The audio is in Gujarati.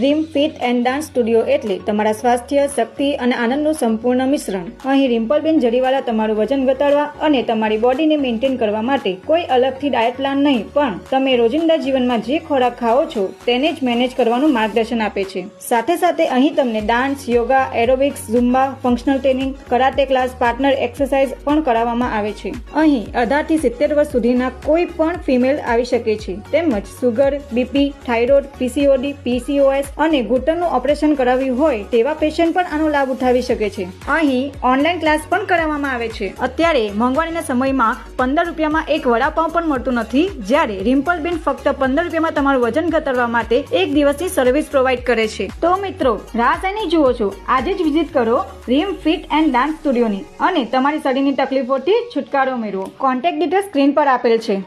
રીમ ફિટ એન્ડ ડાન્સ સ્ટુડિયો એટલે તમારા સ્વાસ્થ્ય, શક્તિ અને આનંદનું સંપૂર્ણ મિશ્રણ. અહીં રિમ્પલબેન જરીવાલા તમારું વજન ઘટાડવા અને તમારી બોડીને મેન્ટેન કરવા માટે કોઈ અલગથી ડાયટ પ્લાન નહીં, પણ તમે રોજિંદા જીવનમાં જે ખોરાક ખાઓ છો તેને જ મેનેજ કરવાનું માર્ગદર્શન આપે છે. સાથે સાથે અહીં તમને dance, yoga, aerobics, ઝુમ્બા, functional training, karate class, partner exercise પણ કરાવવામાં આવે છે. અહીં 18 થી 70 વર્ષ સુધીના કોઈ પણ ફિમેલ આવી શકે છે. તેમજ sugar, BP, thyroid, PCOD, PCOS અને ઘૂંટણનું ઓપરેશન કરાવ્યું હોય તેવા પેશન્ટ પણ આનો લાભ ઉઠાવી શકે છે. અહીં ઓનલાઈન ક્લાસ પણ કરાવવામાં આવે છે. અત્યારે મોંઘવારીના સમયમાં 15 રૂપિયામાં એક વડાપાઉં પણ મળતું નથી, જ્યારે રિમ્પલબેન ફક્ત 15 રૂપિયામાં તમારું વજન ઘટાડવા માટે એક દિવસની સર્વિસ પ્રોવાઈડ કરે છે. તો મિત્રો, રાહ શેની જુઓ છો? આજે જ વિઝિટ કરો રીમ ફિટ એન્ડ ડાન્સ સ્ટુડિયોની અને તમારી શરીરની તકલીફોથી છુટકારો મેળવો. કોન્ટેક્ટ ડિટેલ્સ સ્ક્રીન પર આપેલ છે.